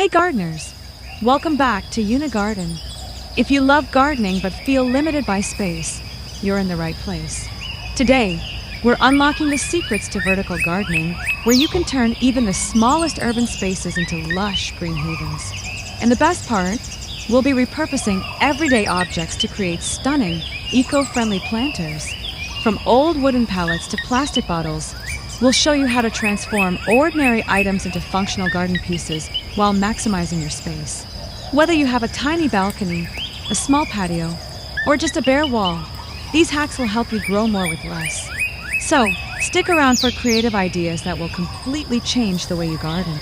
Hey gardeners! Welcome back to Unigarden. If you love gardening but feel limited by space, you're in the right place. Today, we're unlocking the secrets to vertical gardening, where you can turn even the smallest urban spaces into lush green havens. And the best part, we'll be repurposing everyday objects to create stunning, eco-friendly planters. From old wooden pallets to plastic bottles, we'll show you how to transform ordinary items into functional garden pieces while maximizing your space. Whether you have a tiny balcony, a small patio, or just a bare wall, these hacks will help you grow more with less. So, stick around for creative ideas that will completely change the way you garden.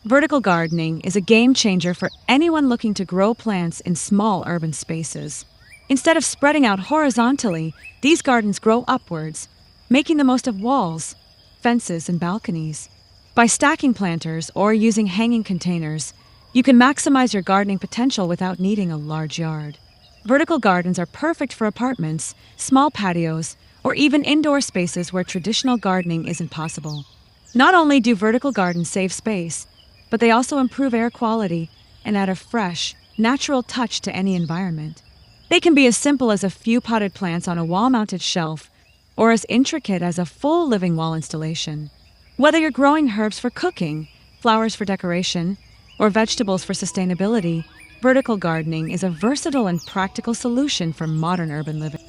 Vertical gardening is a game changer for anyone looking to grow plants in small urban spaces. Instead of spreading out horizontally, these gardens grow upwards, making the most of walls, fences, and balconies. By stacking planters or using hanging containers, you can maximize your gardening potential without needing a large yard. Vertical gardens are perfect for apartments, small patios, or even indoor spaces where traditional gardening isn't possible. Not only do vertical gardens save space, but they also improve air quality and add a fresh, natural touch to any environment. They can be as simple as a few potted plants on a wall-mounted shelf, or as intricate as a full living wall installation. Whether you're growing herbs for cooking, flowers for decoration, or vegetables for sustainability, vertical gardening is a versatile and practical solution for modern urban living.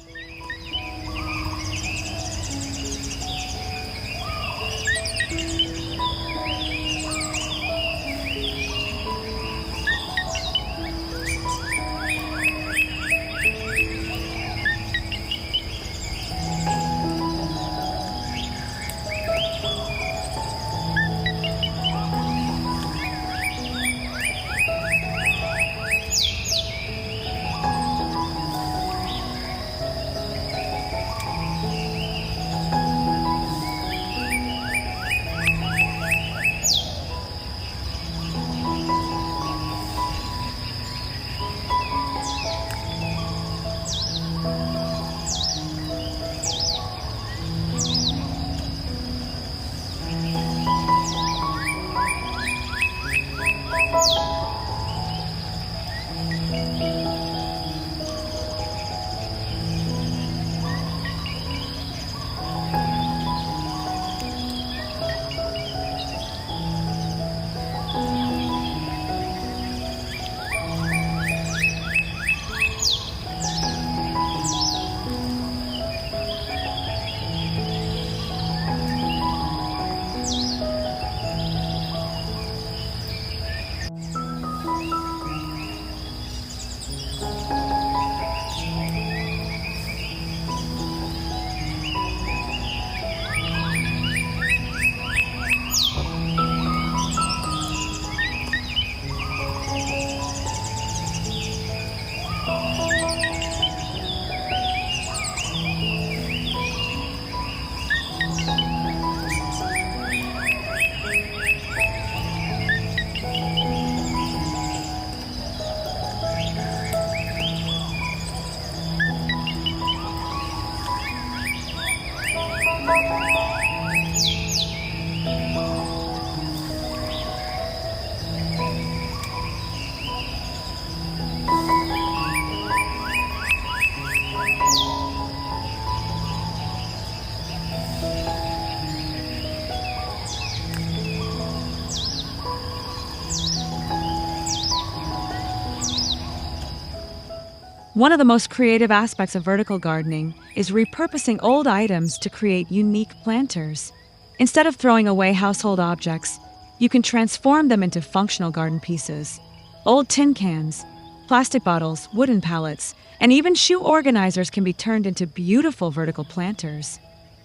One of the most creative aspects of vertical gardening is repurposing old items to create unique planters. Instead of throwing away household objects, you can transform them into functional garden pieces. Old tin cans, plastic bottles, wooden pallets, and even shoe organizers can be turned into beautiful vertical planters.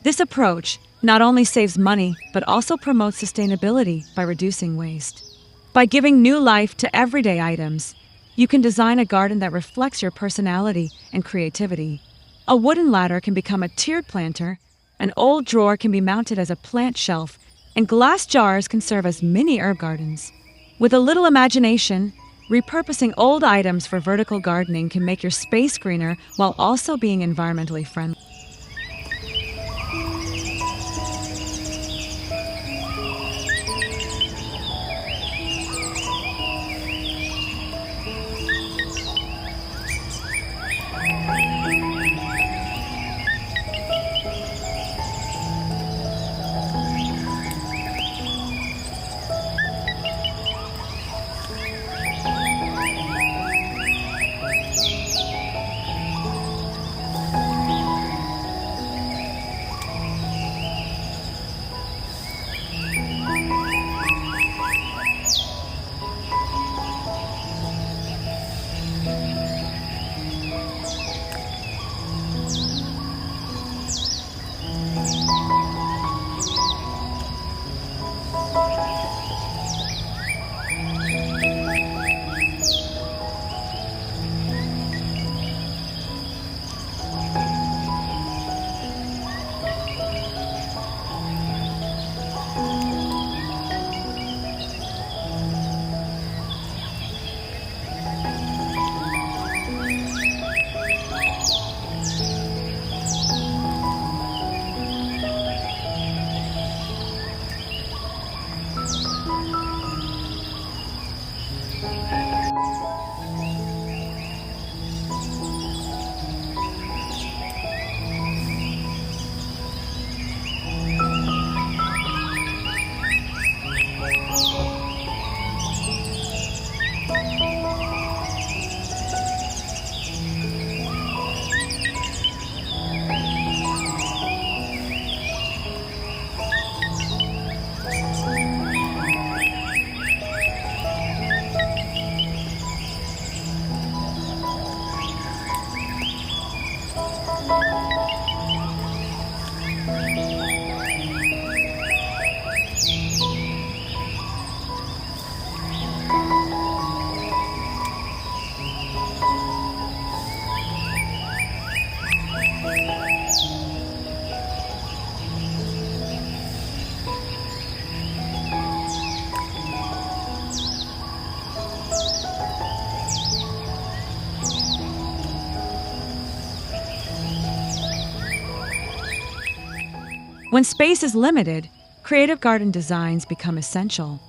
This approach not only saves money, but also promotes sustainability by reducing waste. By giving new life to everyday items, you can design a garden that reflects your personality and creativity. A wooden ladder can become a tiered planter, an old drawer can be mounted as a plant shelf, and glass jars can serve as mini herb gardens. With a little imagination, repurposing old items for vertical gardening can make your space greener while also being environmentally friendly. When space is limited, creative garden designs become essential.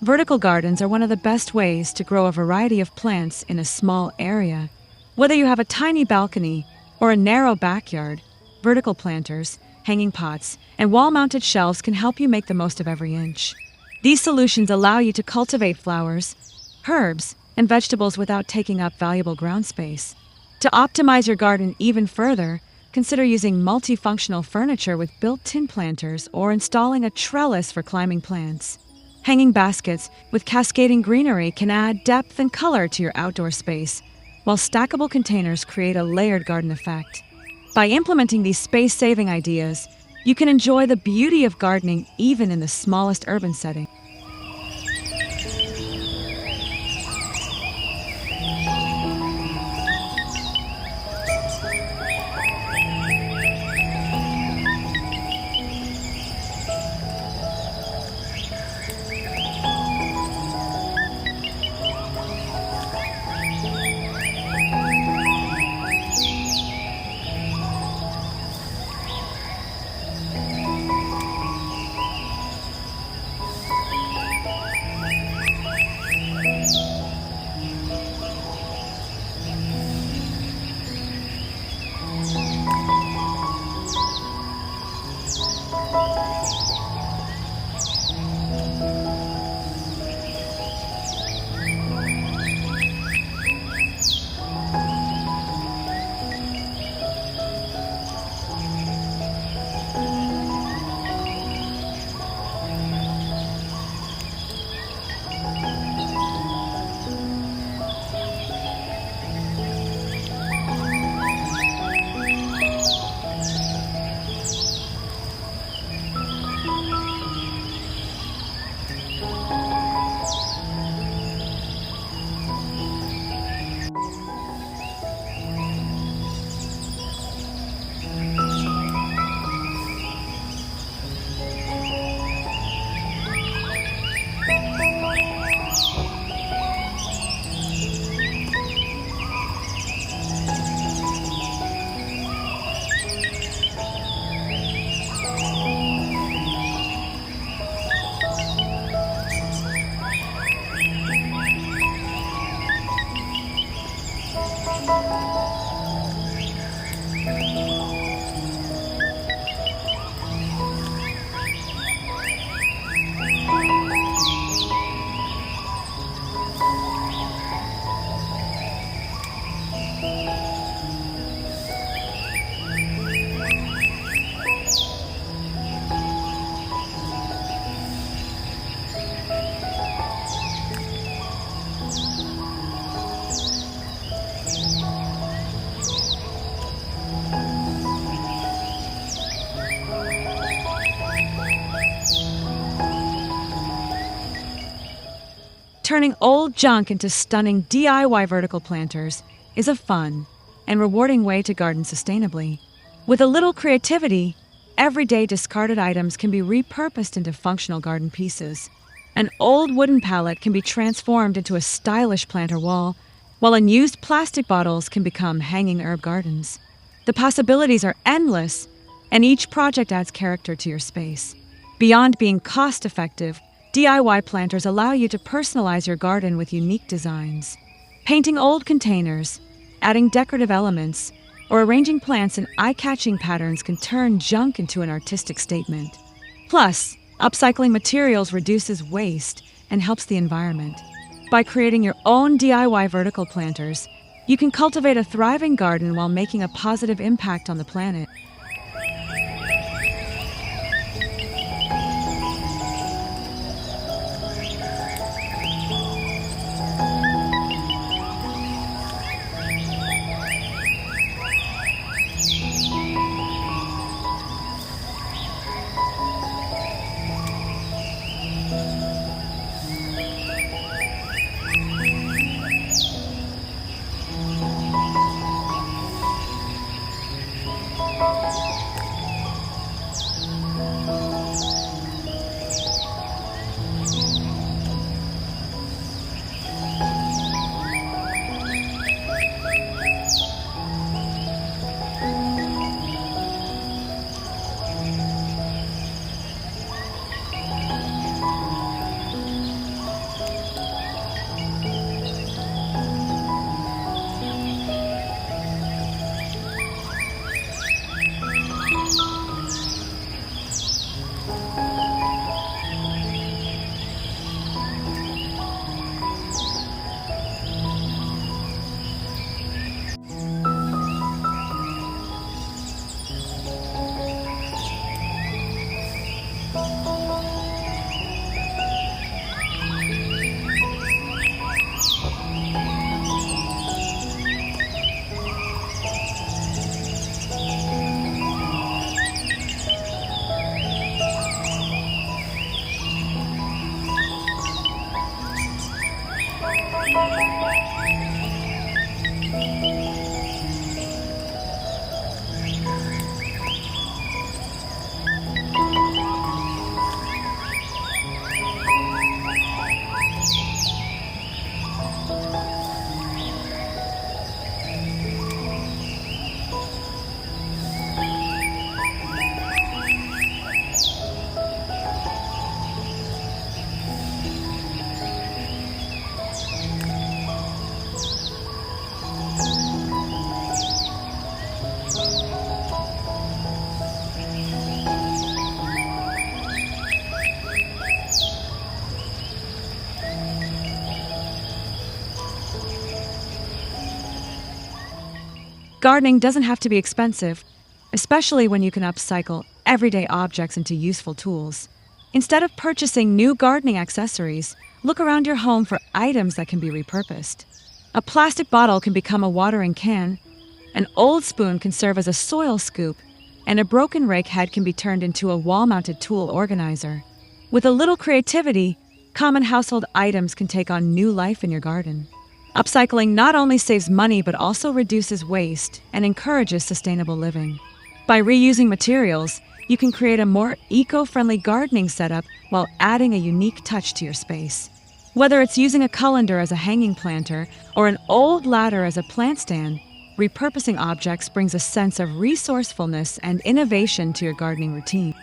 Vertical gardens are one of the best ways to grow a variety of plants in a small area. Whether you have a tiny balcony or a narrow backyard, vertical planters, hanging pots, and wall-mounted shelves can help you make the most of every inch. These solutions allow you to cultivate flowers, herbs, and vegetables without taking up valuable ground space. To optimize your garden even further, consider using multifunctional furniture with built-in planters or installing a trellis for climbing plants. Hanging baskets with cascading greenery can add depth and color to your outdoor space, while stackable containers create a layered garden effect. By implementing these space-saving ideas, you can enjoy the beauty of gardening even in the smallest urban setting. Turning old junk into stunning DIY vertical planters is a fun and rewarding way to garden sustainably. With a little creativity, everyday discarded items can be repurposed into functional garden pieces. An old wooden pallet can be transformed into a stylish planter wall, while unused plastic bottles can become hanging herb gardens. The possibilities are endless, and each project adds character to your space. Beyond being cost-effective, DIY planters allow you to personalize your garden with unique designs. Painting old containers, adding decorative elements, or arranging plants in eye-catching patterns can turn junk into an artistic statement. Plus, upcycling materials reduces waste and helps the environment. By creating your own DIY vertical planters, you can cultivate a thriving garden while making a positive impact on the planet. Gardening doesn't have to be expensive, especially when you can upcycle everyday objects into useful tools. Instead of purchasing new gardening accessories, look around your home for items that can be repurposed. A plastic bottle can become a watering can, an old spoon can serve as a soil scoop, and a broken rake head can be turned into a wall-mounted tool organizer. With a little creativity, common household items can take on new life in your garden. Upcycling not only saves money but also reduces waste and encourages sustainable living. By reusing materials, you can create a more eco-friendly gardening setup while adding a unique touch to your space. Whether it's using a colander as a hanging planter or an old ladder as a plant stand, repurposing objects brings a sense of resourcefulness and innovation to your gardening routine.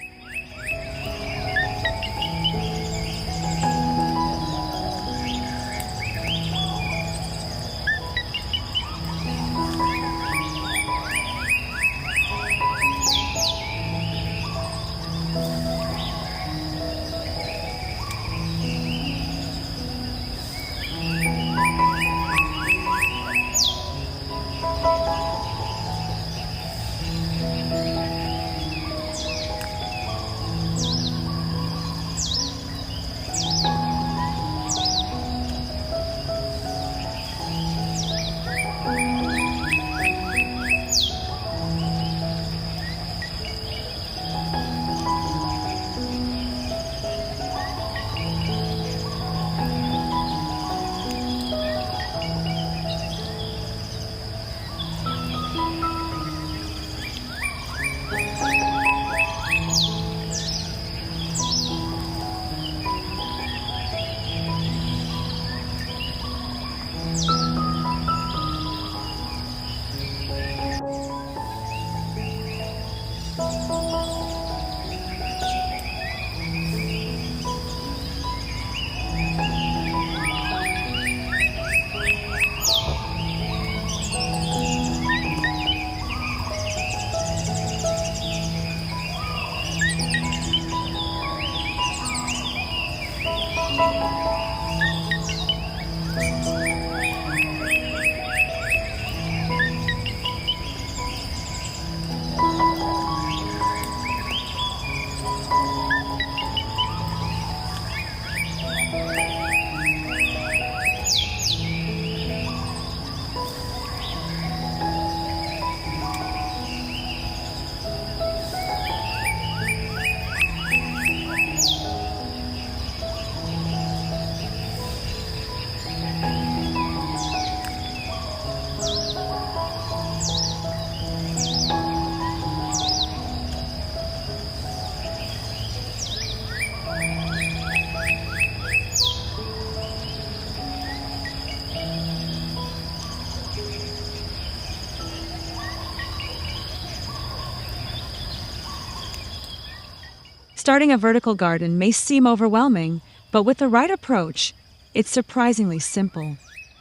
Starting a vertical garden may seem overwhelming, but with the right approach, it's surprisingly simple.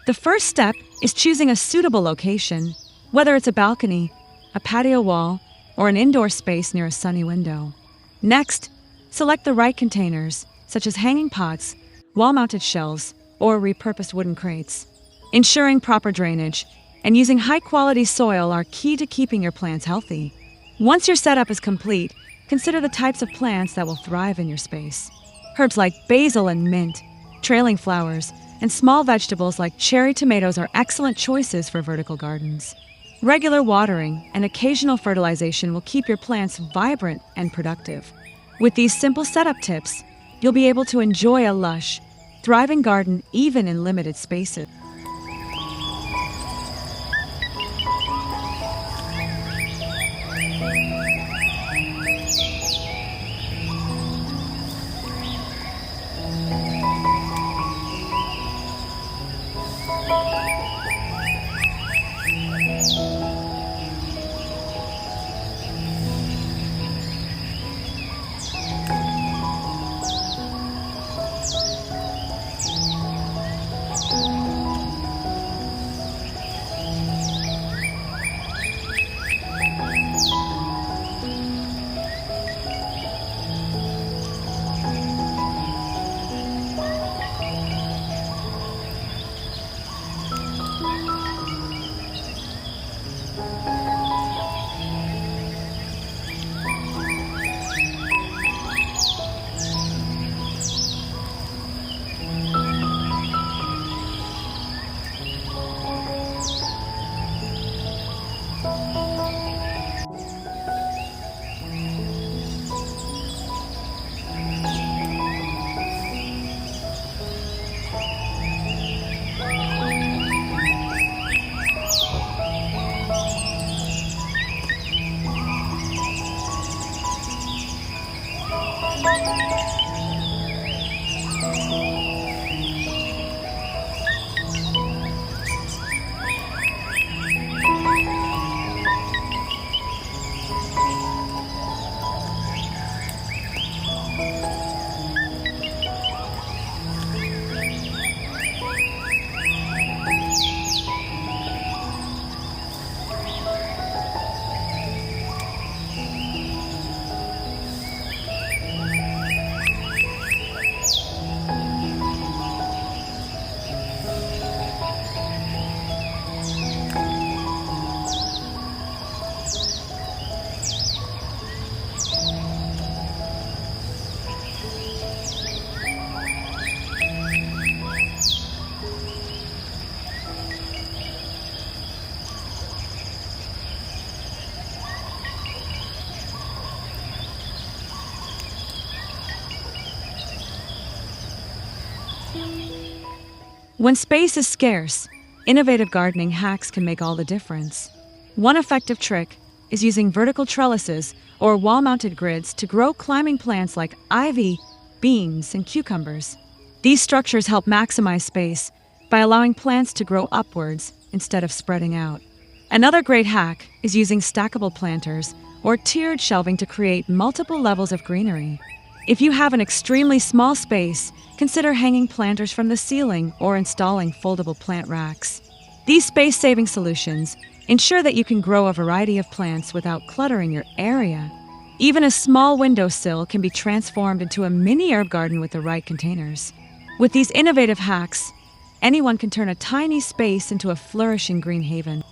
The first step is choosing a suitable location, whether it's a balcony, a patio wall, or an indoor space near a sunny window. Next, select the right containers, such as hanging pots, wall-mounted shelves, or repurposed wooden crates. Ensuring proper drainage and using high-quality soil are key to keeping your plants healthy. Once your setup is complete, consider the types of plants that will thrive in your space. Herbs like basil and mint, trailing flowers, and small vegetables like cherry tomatoes are excellent choices for vertical gardens. Regular watering and occasional fertilization will keep your plants vibrant and productive. With these simple setup tips, you'll be able to enjoy a lush, thriving garden even in limited spaces. When space is scarce, innovative gardening hacks can make all the difference. One effective trick is using vertical trellises or wall-mounted grids to grow climbing plants like ivy, beans, and cucumbers. These structures help maximize space by allowing plants to grow upwards instead of spreading out. Another great hack is using stackable planters or tiered shelving to create multiple levels of greenery. If you have an extremely small space, consider hanging planters from the ceiling or installing foldable plant racks. These space-saving solutions ensure that you can grow a variety of plants without cluttering your area. Even a small windowsill can be transformed into a mini herb garden with the right containers. With these innovative hacks, anyone can turn a tiny space into a flourishing green haven.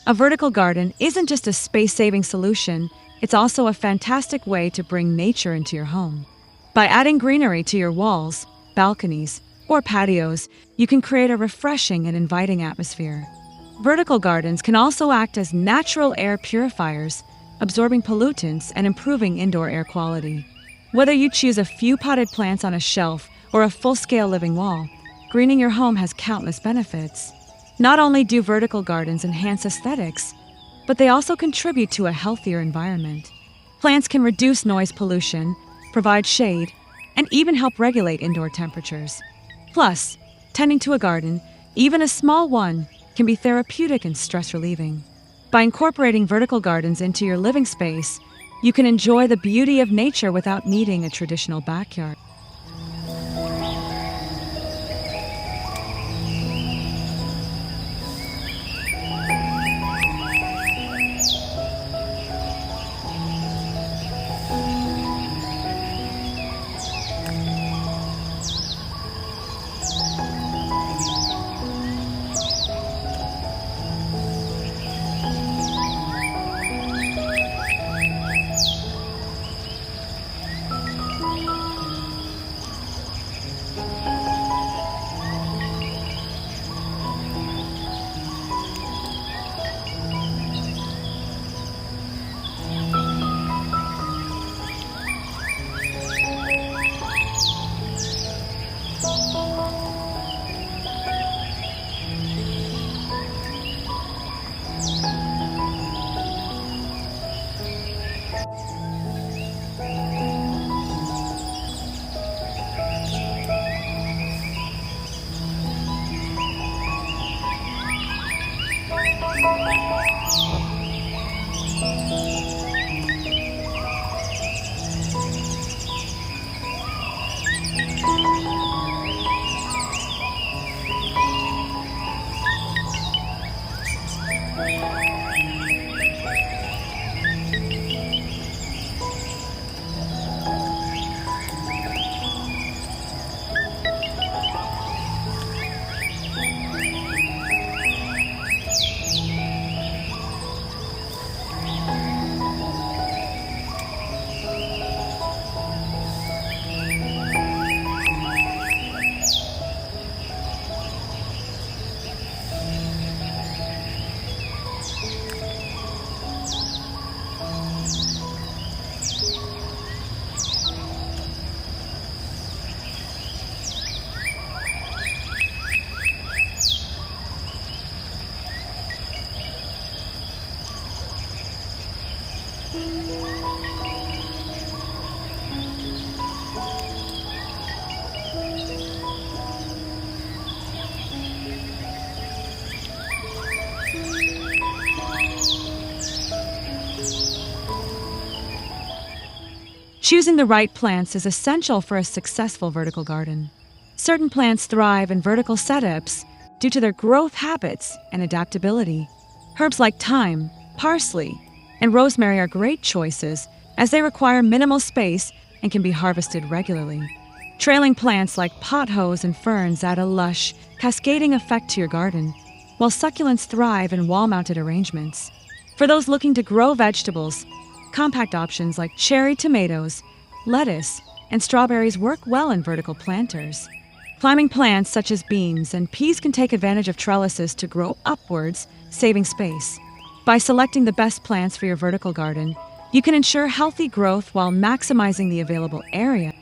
A vertical garden isn't just a space-saving solution, it's also a fantastic way to bring nature into your home. By adding greenery to your walls, balconies, or patios, you can create a refreshing and inviting atmosphere. Vertical gardens can also act as natural air purifiers, absorbing pollutants and improving indoor air quality. Whether you choose a few potted plants on a shelf or a full-scale living wall, greening your home has countless benefits. Not only do vertical gardens enhance aesthetics, but they also contribute to a healthier environment. Plants can reduce noise pollution, provide shade, and even help regulate indoor temperatures. Plus, tending to a garden, even a small one, can be therapeutic and stress-relieving. By incorporating vertical gardens into your living space, you can enjoy the beauty of nature without needing a traditional backyard. Choosing the right plants is essential for a successful vertical garden. Certain plants thrive in vertical setups due to their growth habits and adaptability. Herbs like thyme, parsley, and rosemary are great choices as they require minimal space and can be harvested regularly. Trailing plants like pothos and ferns add a lush, cascading effect to your garden, while succulents thrive in wall-mounted arrangements. For those looking to grow vegetables, compact options like cherry tomatoes, lettuce, and strawberries work well in vertical planters. Climbing plants such as beans and peas can take advantage of trellises to grow upwards, saving space. By selecting the best plants for your vertical garden, you can ensure healthy growth while maximizing the available area.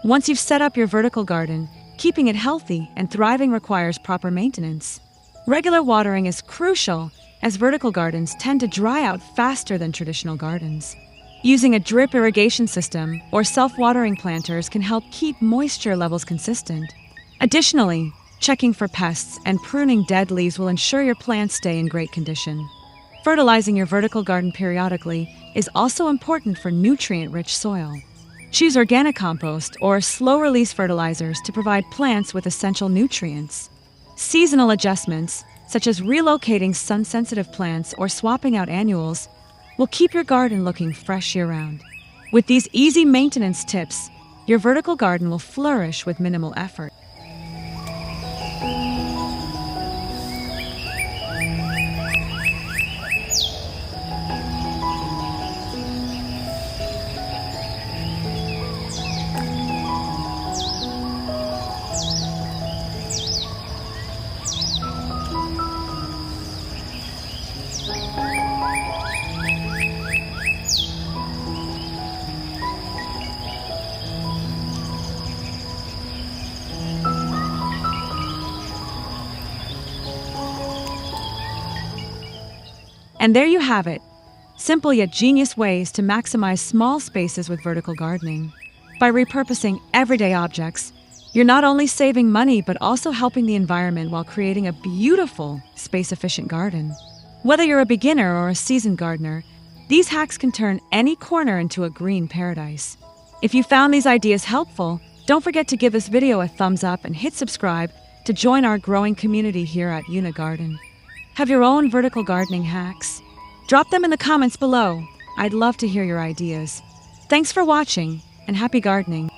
Once you've set up your vertical garden, keeping it healthy and thriving requires proper maintenance. Regular watering is crucial, as vertical gardens tend to dry out faster than traditional gardens. Using a drip irrigation system or self-watering planters can help keep moisture levels consistent. Additionally, checking for pests and pruning dead leaves will ensure your plants stay in great condition. Fertilizing your vertical garden periodically is also important for nutrient-rich soil. Choose organic compost or slow-release fertilizers to provide plants with essential nutrients. Seasonal adjustments, such as relocating sun-sensitive plants or swapping out annuals, will keep your garden looking fresh year-round. With these easy maintenance tips, your vertical garden will flourish with minimal effort. And there you have it, simple yet genius ways to maximize small spaces with vertical gardening. By repurposing everyday objects, you're not only saving money but also helping the environment while creating a beautiful, space-efficient garden. Whether you're a beginner or a seasoned gardener, these hacks can turn any corner into a green paradise. If you found these ideas helpful, don't forget to give this video a thumbs up and hit subscribe to join our growing community here at Unigarden. Have your own vertical gardening hacks? Drop them in the comments below. I'd love to hear your ideas. Thanks for watching, and happy gardening.